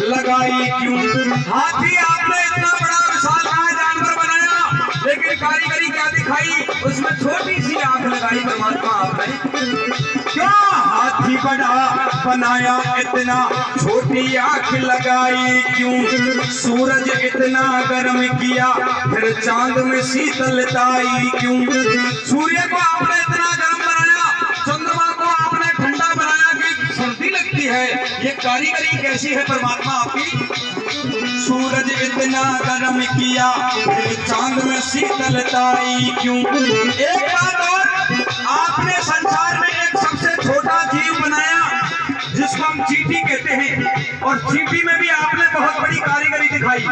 लगाई क्यों? हाथी आपने इतना बड़ा विशालकाय जानवर बनाया, लेकिन कारीगरी क्या दिखाई? उसमें छोटी सी आंख लगाई परमात्मा आपने। क्या हाथी बड़ा बनाया, इतना छोटी आंख लगाई क्यों? सूरज इतना गर्म किया, फिर चांद में शीतलताई क्यों? सूर्य को आपने इतना गर्म बनाया, चंद्रमा को आपने ठंडा बनाया कि सर्दी लगती है। ये कारीगरी कैसी है परमात्मा आपकी? सूरज इतना गर्म किया, फिर चांद में शीतलताई क्यों? एक बात और, आपने संसार में एक सबसे छोटा जीव बनाया जिसको हम चींटी कहते हैं, और चींटी में भी आपने बहुत बड़ी कारीगरी दिखाई।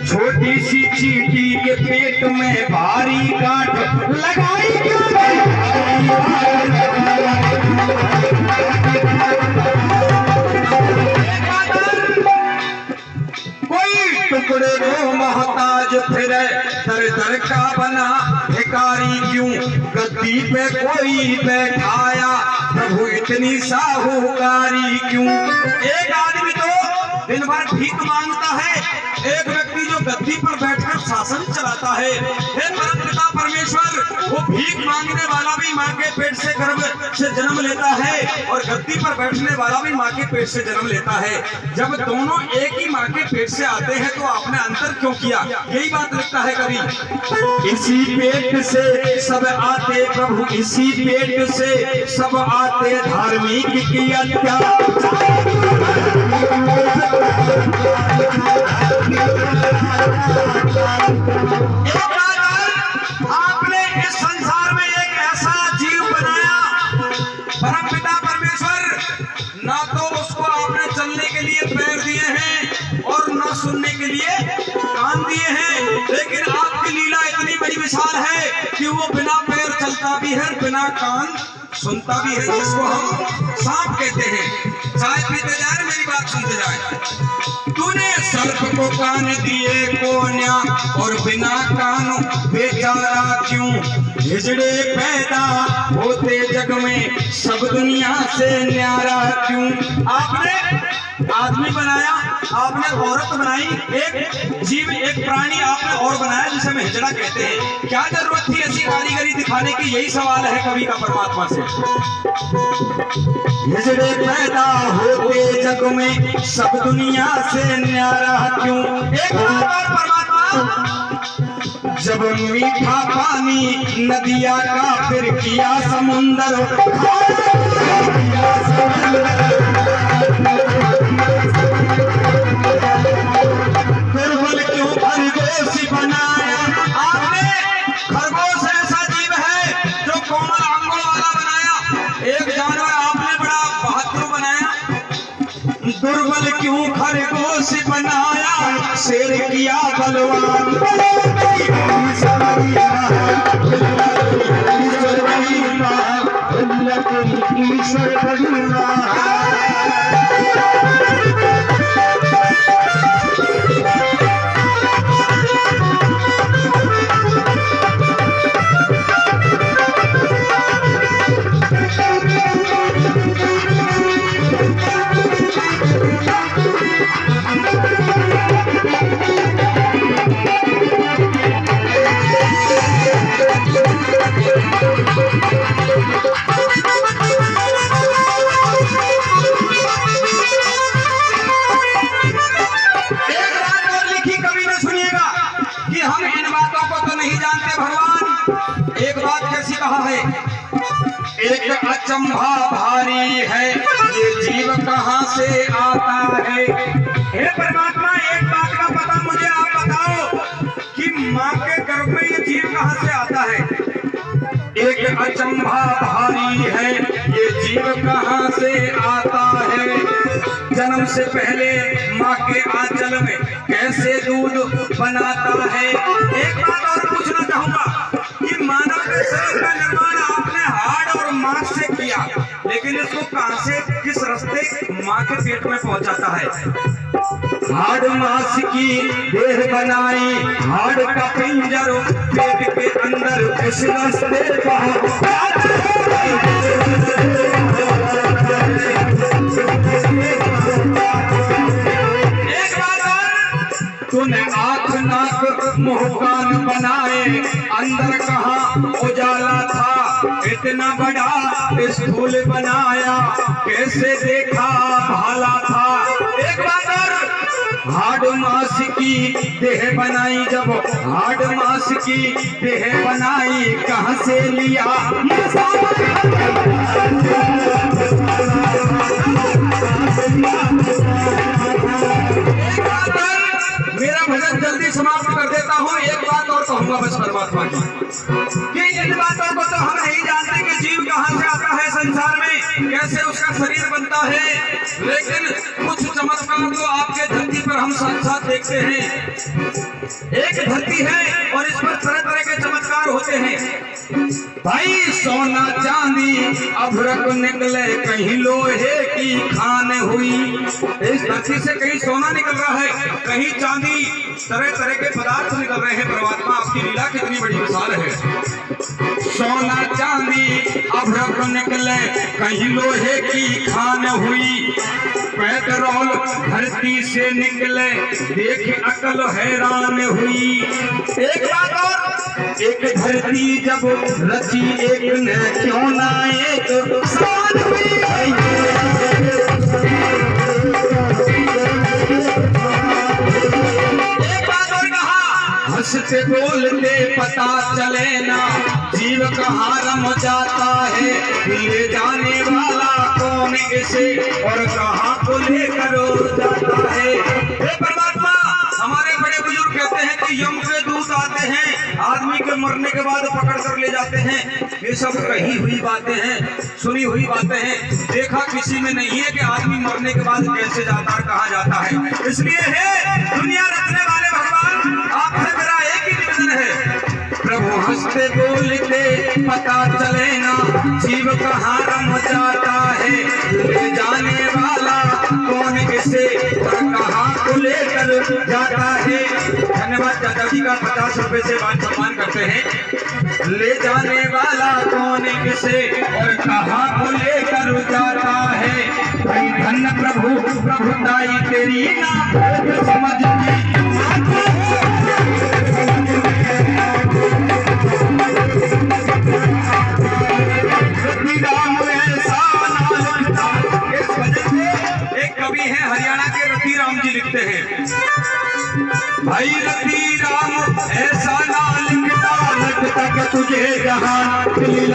छोटी सी चींटी के पेट में भारी गांठ लगाई क्यों? टुकड़े को मोहताज फिरे, दर दर का बना भिखारी क्यों? गद्दी पे कोई बैठाया, प्रभु इतनी साहूकारी क्यों? एक आदमी तो दिन भर भीख मांगता है, एक व्यक्ति जो गद्दी पर बैठकर शासन चलाता है। हे परमपिता परमेश्वर, वो भीख मांगने वाला भी माँ के पेट से गर्भ से जन्म लेता है, और गद्दी पर बैठने वाला भी माँ के पेट से जन्म लेता है। जब दोनों एक ही माँ के पेट से आते हैं तो आपने अंतर क्यों किया? यही बात लिखता है कवि। इसी पेट से सब आते प्रभु, इसी पेट से सब आते, धार्मिक की हत्या। आपने इस संसार में एक ऐसा जीव बनाया परमपिता परमेश्वर, ना तो उसको आपने चलने के लिए पैर दिए हैं और ना सुनने के लिए कान दिए हैं, लेकिन आपकी लीला इतनी बड़ी विशाल है कि वो बिना पैर चलता भी है, बिना कान सुनता भी है, जिसको हम सांप कहते हैं। चाय पीते जाए, मेरी बात सुनते जाए। तूने सर्प को कान दिए कोन्या, और बिना कान बेचारा क्यों? हिजड़े पैदा होते जग में, सब दुनिया से न्यारा क्यों? आपने आदमी बनाया, आपने औरत बनाई, एक जीव एक प्राणी आपने और बनाया जिसे हम हिजड़ा कहते हैं। क्या जरूरत थी ऐसी कारीगरी दिखाने की? यही सवाल है कवि का परमात्मा से। हिजड़े पैदा होते जग में, सब दुनिया से न्यारा क्यों? एक बात और परमात्मा, जब मीठा पानी नदिया का फिर किया समुंदर, दुर्बल क्यों खरगोश बनाया? आपने खरगोश ऐसा जीव है जो कोमल अंगों वाला बनाया। एक जानवर आपने बड़ा बहादुर बनाया। दुर्बल क्यों खरगोश बनाया, शेर किया बलवान। ईश्वर भगवान से आता है। हे परमात्मा, एक बात का पता मुझे आप बताओ कि माँ के गर्भ में ये जीव कहाँ से आता है? एक अचंभा भारी है, ये जीव कहाँ से आता है? जन्म से पहले माँ के आंचल में कैसे दूध बनाता है? एक बात और पूछना चाहूंगा कि मानव के शरीर का निर्माण आपने हाड़ और मांस से किया, लेकिन इसको कहां से, किस रास्ते माँ के पेट में पहुंचाता है? हाड़ मांस की देह बनाई, हाड़ का पिंजर पेट के अंदर उस रास्ते तूने आँख नाक मुंह कान बनाए, अंदर कहाँ उजाला था? इतना बड़ा स्थूल बनाया, कैसे देखा भाला था? एक बात और, हाड़ मांस की देह बनाई, जब हाड़ मांस की देह बनाई कहाँ से लिया? मेरा भजन जल्दी समाप्त कर देता हूँ। एक बात और कहूंगा बस परमात्मा की, कि इन बातों को तो हम नहीं जानते कि जीव कहाँ से आता है संसार में, कैसे उसका शरीर बनता है, लेकिन कुछ चमत्कार तो आपके धरती पर हम साथ साथ देखते हैं। एक धरती है और इस पर तरह तरह के चमत्कार होते हैं। भाई सोना चांदी अभ्रक निकले, कहीं लोहे की खान हुई। इस धरती से कहीं सोना निकल रहा है, कहीं चांदी, तरह तरह के पदार्थ निकल रहे हैं। परमात्मा, आपकी लीला कितनी बड़ी विशाल है। सोना चांदी अभ्रक निकले, कहीं लोहे की खान हुई। पेट्रोल धरती से निकले, देख अकल हैरान हुई। एक बात और, एक धरती जब रची एक ने क्यों ना एक साथ हुई। एक बात और कहा, हंसते बोलते पता चले ना, जीव कहाँ रम जाता है, ले जाने वाला कौन इसे और कहाँ को लेकर जाता है। हे परमात्मा, हमारे बड़े बुजुर्ग कहते हैं कि यम के दूत आते हैं, आदमी के मरने के बाद पकड़ कर ले जाते हैं। ये सब कही हुई बातें हैं, सुनी हुई बातें हैं, देखा किसी में नहीं है कि आदमी मरने के बाद कैसे जाता है, कहाँ जाता है। इसलिए है दुनिया रचने वाले भगवान, आपसे मेरा एक ही निवेदन है, प्रभु हंसते बोलते पता चले ना, जीव कहाँ रम जाता है, ले जाने वाला कौन इसे और कहाँ को लेकर जाता है। धन्यवाद, दादाजी का 50 रुपए से मान सम्मान करते हैं। ले जाने वाला कौन इसे और कहाँ को लेकर जाता है। धन्य प्रभु, प्रभुताई तेरी ना समझ लिखते हैं, भाई रति राम ऐसा ना लिखता, लगता कि तुझे जहां दिल